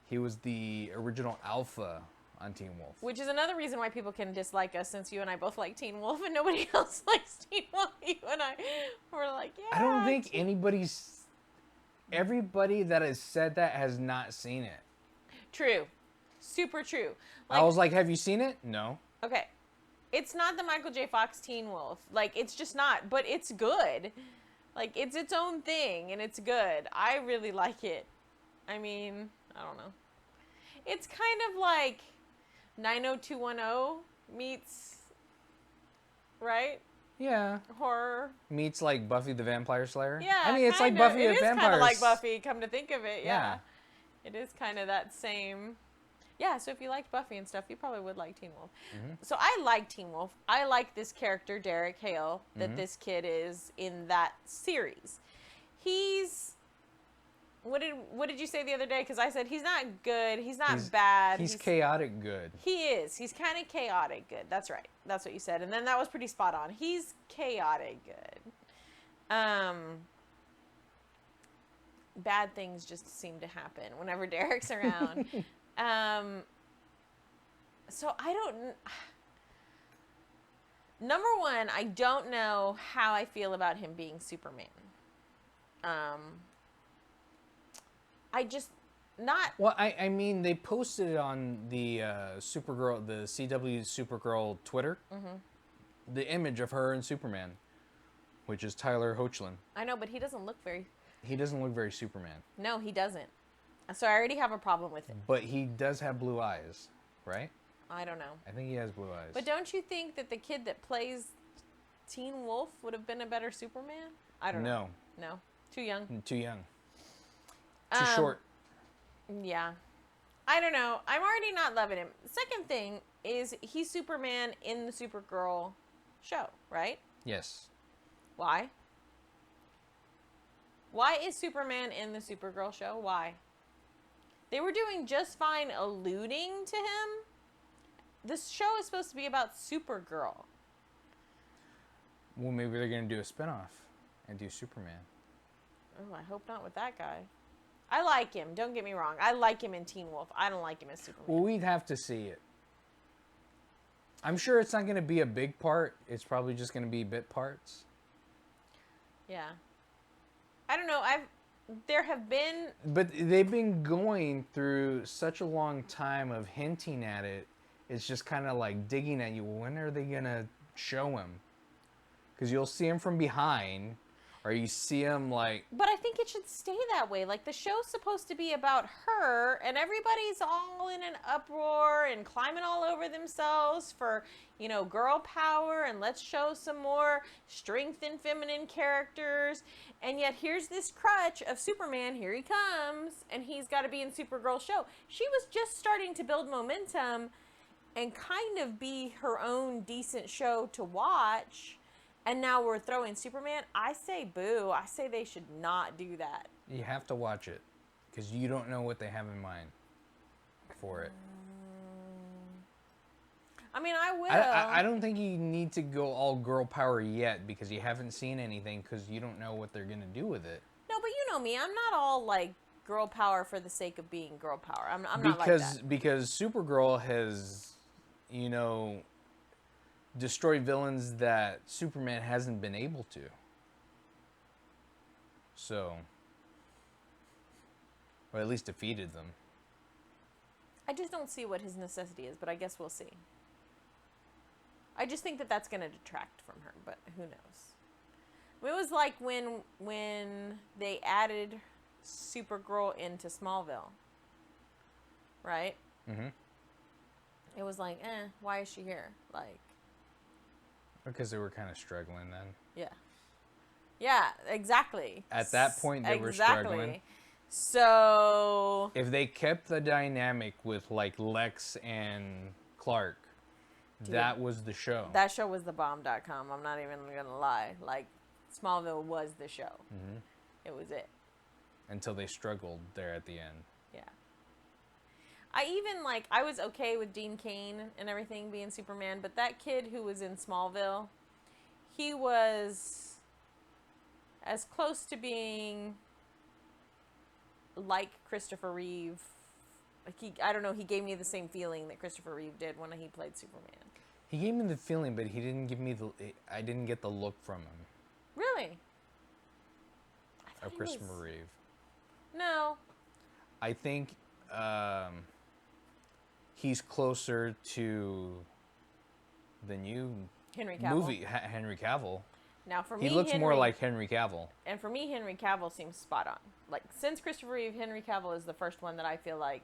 He was the original alpha on Teen Wolf. Which is another reason why people can dislike us, since you and I both like Teen Wolf and nobody else likes Teen Wolf. You and I were like, yeah. I don't think everybody that has said that has not seen it. True. Super true. I was like, have you seen it? No. Okay. It's not the Michael J. Fox Teen Wolf. Like, it's just not. But it's good. Like, it's its own thing, and it's good. I really like it. I mean, I don't know. It's kind of like 90210 meets, right? Yeah. Horror. Meets like Buffy the Vampire Slayer. Yeah. I mean, it's like Buffy the Vampire. It is kind of like Buffy, come to think of it. Yeah. Yeah. It is kind of that same. Yeah, so if you liked Buffy and stuff, you probably would like Teen Wolf. So I like Teen Wolf. I like this character, Derek Hale, that this kid is in that series. He's... What did you say the other day? Because I said he's not good. He's not bad. He's chaotic good. He is. He's kind of chaotic good. That's right. That's what you said. And then that was pretty spot on. He's chaotic good. Bad things just seem to happen whenever Derek's around. So I don't... Number one, I don't know how I feel about him being Superman. I just not... Well, I mean, they posted it on the Supergirl, the CW Supergirl Twitter, the image of her and Superman, which is Tyler Hoechlin. I know, but he doesn't look very... He doesn't look very Superman. No, he doesn't. So I already have a problem with it. But he does have blue eyes, right? I don't know. I think he has blue eyes. But don't you think that the kid that plays Teen Wolf would have been a better Superman? I don't know. No. Too young? Too young. Too short. Yeah. I don't know. I'm already not loving him. Second thing is he's Superman in the Supergirl show, right? Yes. Why? Why is Superman in the Supergirl show? Why? They were doing just fine alluding to him. This show is supposed to be about Supergirl. Well, maybe they're going to do a spinoff and do Superman. Oh, I hope not with that guy. I like him. Don't get me wrong. I like him in Teen Wolf. I don't like him as Superman. Well, we'd have to see it. I'm sure it's not going to be a big part. It's probably just going to be bit parts. Yeah. I don't know. There have been... But they've been going through such a long time of hinting at it. It's just kind of like digging at you. When are they going to show him? Because you'll see him from behind, or you see him like. But I think it should stay that way. Like, the show's supposed to be about her, and everybody's all in an uproar and climbing all over themselves for, you know, girl power, and let's show some more strength in feminine characters. And yet here's this crutch of Superman, here he comes, and he's got to be in Supergirl's show. She was just starting to build momentum and kind of be her own decent show to watch. And now we're throwing Superman. I say boo. I say they should not do that. You have to watch it because you don't know what they have in mind for it. I mean, I will. I don't think you need to go all girl power yet because you haven't seen anything because you don't know what they're going to do with it. No, but you know me. I'm not all like girl power for the sake of being girl power. I'm not like that. Because Supergirl has, you know, destroyed villains that Superman hasn't been able to. So, or at least defeated them. I just don't see what his necessity is, but I guess we'll see. I just think that that's going to detract from her, but who knows? It was like when they added Supergirl into Smallville, right? Mm-hmm. It was like, why is she here? Like, because they were kind of struggling then. yeah. Yeah, exactly. At that point, they were Exactly. struggling. So If they kept the dynamic with like Lex and Clark, Dude, that was the show. that show was the bomb.com. I'm not even going to lie. Like, Smallville was the show. Mm-hmm. It was it. Until they struggled there at the end. Yeah. I was okay with Dean Cain and everything being Superman, but that kid who was in Smallville, he was as close to being like Christopher Reeve. Like I don't know, he gave me the same feeling that Christopher Reeve did when he played Superman. He gave me the feeling, but he didn't give me I didn't get the look from him. Really? I thought Of he Christopher was- Reeve. No. I think he's closer to the new Henry Cavill. movie, Henry Cavill. Now for me, He looks more like Henry Cavill. And for me, Henry Cavill seems spot on. Like, since Christopher Reeve, Henry Cavill is the first one that I feel like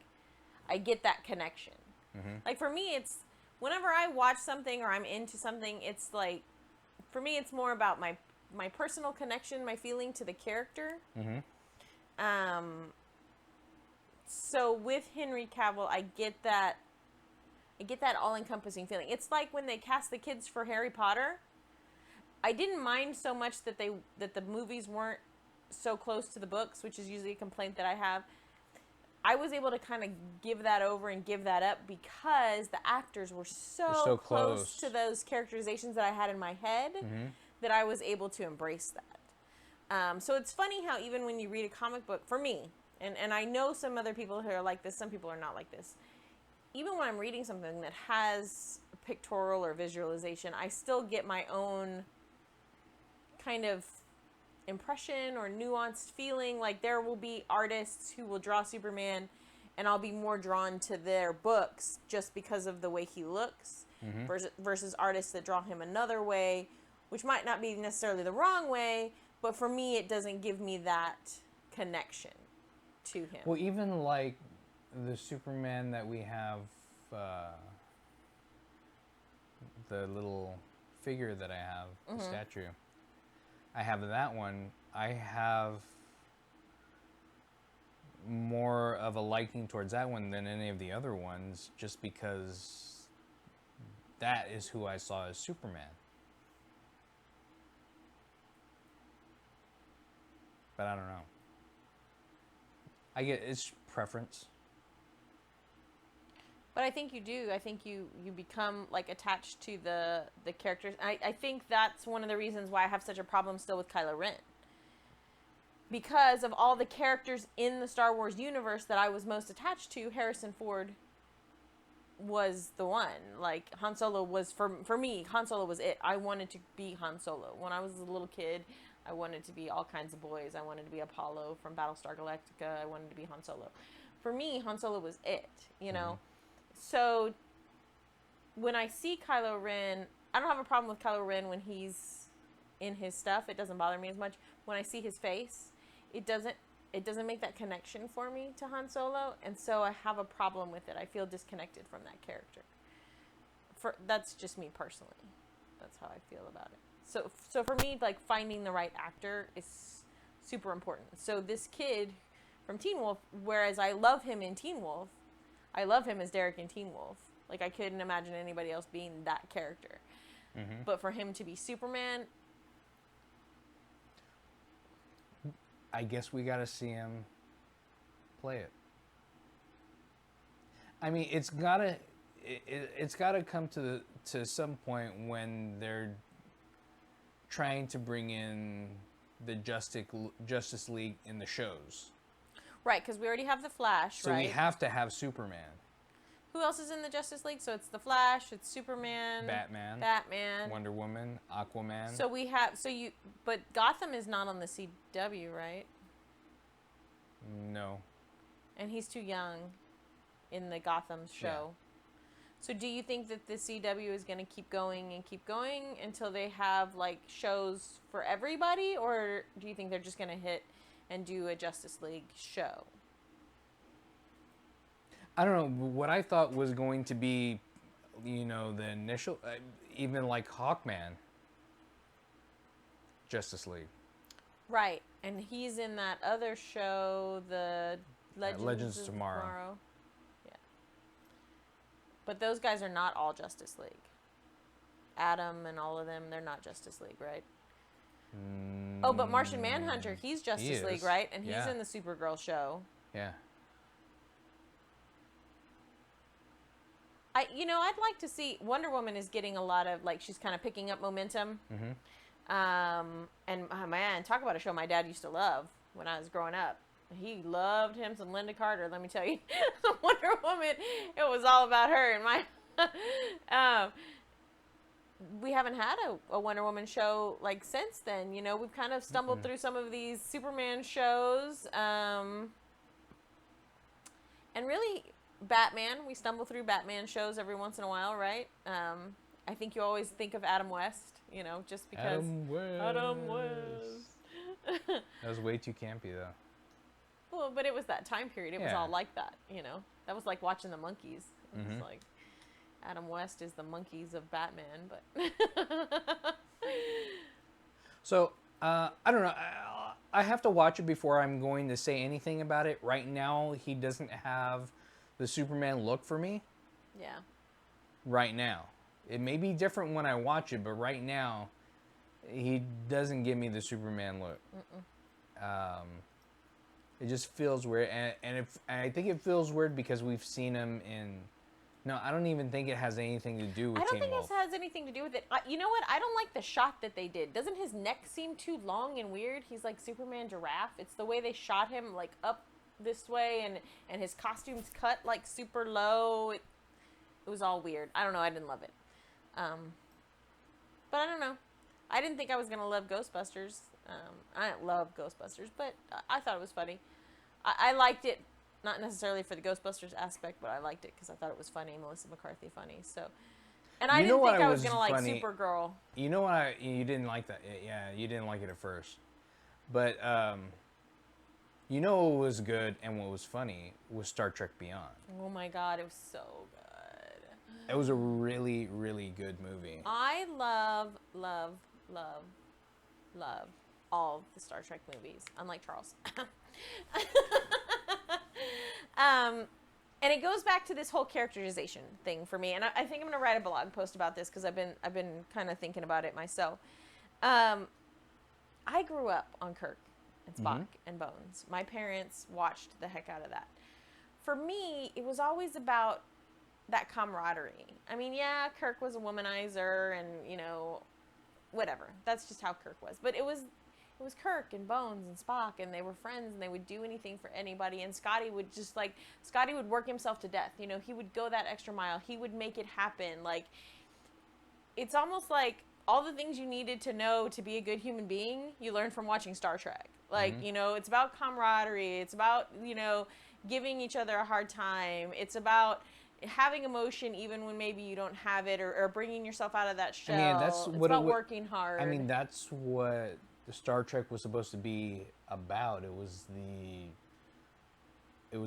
I get that connection. Mm-hmm. Like, for me, it's whenever I watch something or I'm into something, it's like, for me, it's more about my personal connection, my feeling to the character. Mm-hmm. So with Henry Cavill, I get that all-encompassing feeling. It's like when they cast the kids for Harry Potter. I didn't mind so much that the movies weren't so close to the books, which is usually a complaint that I have. I was able to kind of give that over and give that up because the actors were so close to those characterizations that I had in my head that I was able to embrace that. So it's funny how even when you read a comic book, for me, and I know some other people who are like this, some people are not like this. Even when I'm reading something that has pictorial or visualization, I still get my own kind of impression or nuanced feeling. Like, there will be artists who will draw Superman and I'll be more drawn to their books just because of the way he looks versus artists that draw him another way, which might not be necessarily the wrong way, but for me it doesn't give me that connection to him. Well, even like the Superman that we have, the little figure that I have, the statue. I have that one. I have more of a liking towards that one than any of the other ones, just because that is who I saw as Superman. But I don't know. I get it's preference. But I think you do. I think you become like attached to the characters. I think that's one of the reasons why I have such a problem still with Kylo Ren. Because of all the characters in the Star Wars universe that I was most attached to, Harrison Ford was the one. Like, Han Solo was, for me, Han Solo was it. I wanted to be Han Solo. When I was a little kid, I wanted to be all kinds of boys. I wanted to be Apollo from Battlestar Galactica. I wanted to be Han Solo. For me, Han Solo was it, you know? So, when I see Kylo Ren, I don't have a problem with Kylo Ren when he's in his stuff, it doesn't bother me as much. When I see his face, it doesn't make that connection for me to Han Solo, and so I have a problem with it. I feel disconnected from that character. That's just me personally. That's how I feel about it. So for me, like, finding the right actor is super important. So this kid from Teen Wolf, whereas I love him in Teen Wolf, I love him as Derek in Teen Wolf. Like, I couldn't imagine anybody else being that character. Mm-hmm. But for him to be Superman, I guess we got to see him play it. I mean, it's gotta come to some point when they're trying to bring in the Justice League in the shows. right? Because we already have the Flash, So right? we have to have Superman, Who else is in the Justice League? So it's the Flash, it's Superman, Batman, Wonder Woman, Aquaman. So we have but Gotham is not on the CW, right? No. And he's too young in the Gotham show. Yeah. So do you think that the CW is going to keep going until they have, like, shows for everybody? Or do you think they're just going to hit and do a Justice League show? I don't know. What I thought was going to be, the initial, even like Hawkman, Justice League. Right. And he's in that other show, the Legends of Tomorrow. Yeah. But those guys are not all Justice League. Adam and all of them, they're not Justice League, right? Oh, but Martian Manhunter, he's Justice He League, is. right? And he's Yeah. in the Supergirl show. Yeah. I'd like to see Wonder Woman is getting a lot of, like, she's kind of picking up momentum. Mm-hmm. And man, talk about a show my dad used to love when I was growing up. He loved him some Linda Carter, let me tell you. Wonder Woman, it was all about her. And we haven't had a Wonder Woman show, like, since then. We've kind of stumbled through some of these Superman shows. And really, Batman, we stumble through Batman shows every once in a while, right? I think you always think of Adam West, just because. Adam West. That was way too campy, though. Well, but it was that time period. It was Yeah. all like that, That was like watching the Monkees. It was Mhm. like Adam West is the Monkees of Batman, but. So, I don't know. I have to watch it before I'm going to say anything about it. Right now, he doesn't have the Superman look for me. Yeah. Right now. It may be different when I watch it, but right now, he doesn't give me the Superman look. It just feels weird. And I think it feels weird because we've seen him in... No, I don't even think it has anything to do with I don't Teen think Wolf. this has anything to do with it. You know what? I don't like the shot that they did. Doesn't his neck seem too long and weird? He's like Superman giraffe. It's the way they shot him, like, up this way, and his costume's cut, like, super low. It was all weird. I don't know. I didn't love it. But I don't know. I didn't think I was going to love Ghostbusters. I didn't love Ghostbusters, but I thought it was funny. I liked it. Not necessarily for the Ghostbusters aspect, but I liked it because I thought it was funny. Melissa McCarthy funny. So, and I didn't think I was gonna like Supergirl. You know what? You didn't like that. Yeah, you didn't like it at first. But what was good and what was funny was Star Trek Beyond. Oh my God, it was so good. It was a really, really good movie. I love all the Star Trek movies, unlike Charles. And it goes back to this whole characterization thing for me, and I think I'm gonna write a blog post about this because I've been kind of thinking about it myself. I grew up on Kirk and Spock and Bones. My parents watched the heck out of that. For me, it was always about that camaraderie. I mean, yeah, Kirk was a womanizer, and whatever. That's just how Kirk was. But it was Kirk and Bones and Spock, and they were friends, and they would do anything for anybody. And Scotty would work himself to death. He would go that extra mile. He would make it happen. Like, it's almost like all the things you needed to know to be a good human being, you learned from watching Star Trek. Like, it's about camaraderie. It's about, giving each other a hard time. It's about having emotion even when maybe you don't have it, or bringing yourself out of that shell. I mean, that's it's what about working hard. I mean, that's what the Star Trek was supposed to be about. It was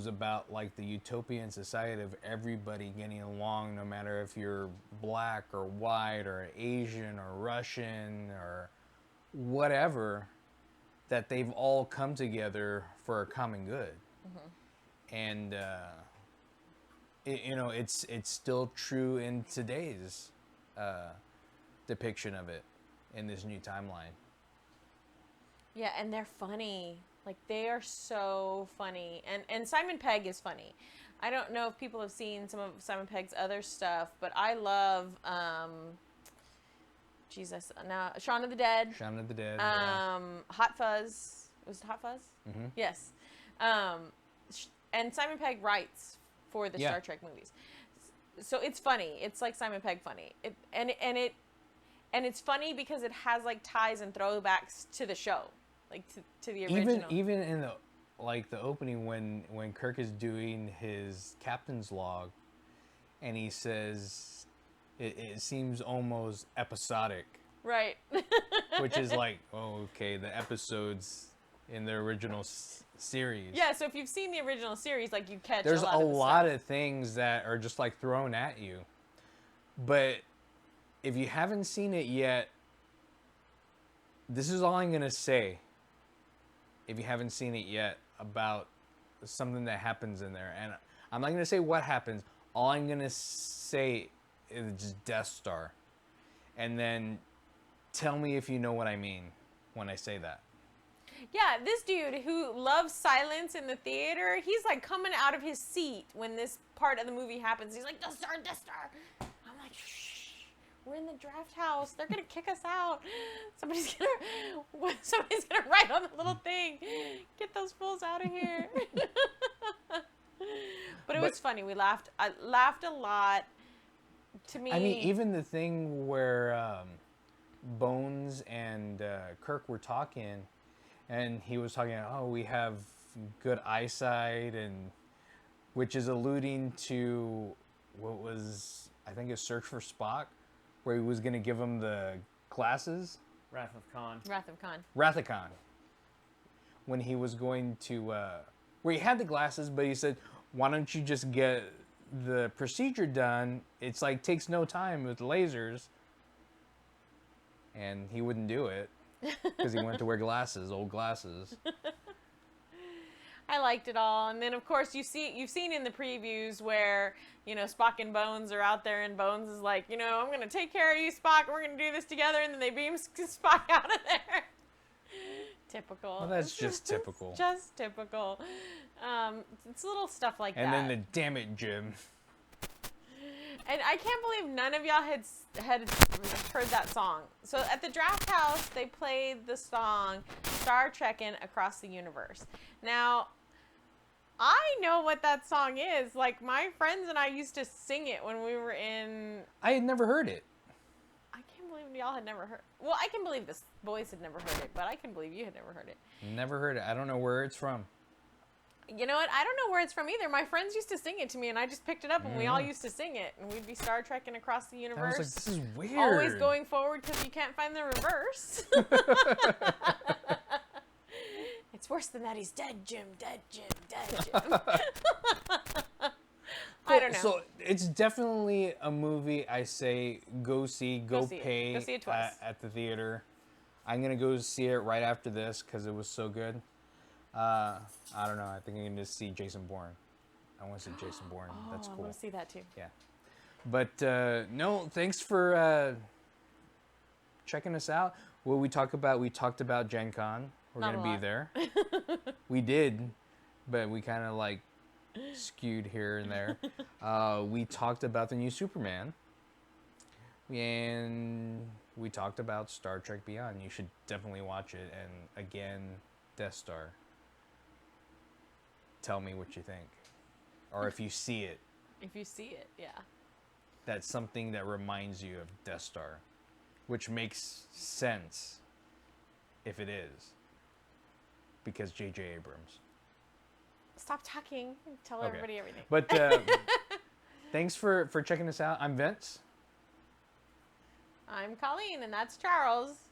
about like the utopian society of everybody getting along, no matter if you're black or white or Asian or Russian or whatever, that they've all come together for a common good. And it's still true in today's depiction of it in this new timeline. Yeah, and they're funny. Like, they are so funny. And Simon Pegg is funny. I don't know if people have seen some of Simon Pegg's other stuff, but I love, Shaun of the Dead. Shaun of the Dead. Hot Fuzz. Was it Hot Fuzz? Mm-hmm. Yes. And Simon Pegg writes for the Star Trek movies. So it's funny. It's like Simon Pegg funny. And it's funny because it has like ties and throwbacks to the show, like to the original. Even in the opening when Kirk is doing his captain's log, and he says it seems almost episodic, right? Which is like, oh, okay, the episodes in the original series. Yeah, so if you've seen the original series, like, you catch there's a lot of things that are just like thrown at you. But if you haven't seen it yet, this is all I'm gonna say. If you haven't seen it yet, about something that happens in there, and I'm not gonna say what happens. All I'm gonna say is just Death Star, and then tell me if you know what I mean when I say that. Yeah, this dude who loves silence in the theater, he's like coming out of his seat when this part of the movie happens. He's like, Death Star, Death Star. I'm like, shh, we're in the draft house. They're going to kick us out. Somebody's going to write on the little thing. Get those fools out of here. But it was funny. I laughed a lot. To me, I mean, even the thing where Bones and Kirk were talking, and he was talking, oh, we have good eyesight, and which is alluding to what was, I think, a Search for Spock, where he was going to give him the glasses. Wrath of Khan. Wrath of Khan. When he was going to, where he had the glasses, but he said, why don't you just get the procedure done? It's like, takes no time with lasers. And he wouldn't do it. Because he wanted to wear glasses, old glasses. I liked it all, and then of course you've seen in the previews where Spock and Bones are out there, and Bones is like, I'm gonna take care of you, Spock. We're gonna do this together, and then they beam Spock out of there. Typical. Well, that's just typical. Just typical. It's little stuff like that. And then the damn it, Jim. And I can't believe none of y'all had heard that song. So at the Draft House, they played the song Star Trekkin' Across the Universe. Now, I know what that song is. Like, my friends and I used to sing it when we were in... I had never heard it. I can't believe y'all had never heard... Well, I can believe the boys had never heard it, but I can believe you had never heard it. Never heard it. I don't know where it's from. You know what? I don't know where it's from either. My friends used to sing it to me, and I just picked it up, and we all used to sing it. And we'd be Star Trekking across the universe. I was like, this is weird. Always going forward because you can't find the reverse. It's worse than that. He's dead, Jim. Dead, Jim. Dead, Jim. I don't know. So it's definitely a movie I say go see, go pay Go see it twice. At the theater. I'm going to go see it right after this because it was so good. I don't know. I think I'm going to see Jason Bourne. I want to see Jason Bourne. That's cool. I want to see that too. Yeah. But no, thanks for checking us out. What we talked about Gencon. We're going to be there. We did, but we kind of like skewed here and there. We talked about the new Superman. And we talked about Star Trek Beyond. You should definitely watch it. And again, Death Star. Tell me what you think. Or if you see it. If you see it, yeah. That's something that reminds you of Death Star. Which makes sense if it is. Because J.J. Abrams. Stop talking. Tell everybody everything. But Thanks for checking us out. I'm Vince. I'm Colleen, and that's Charles.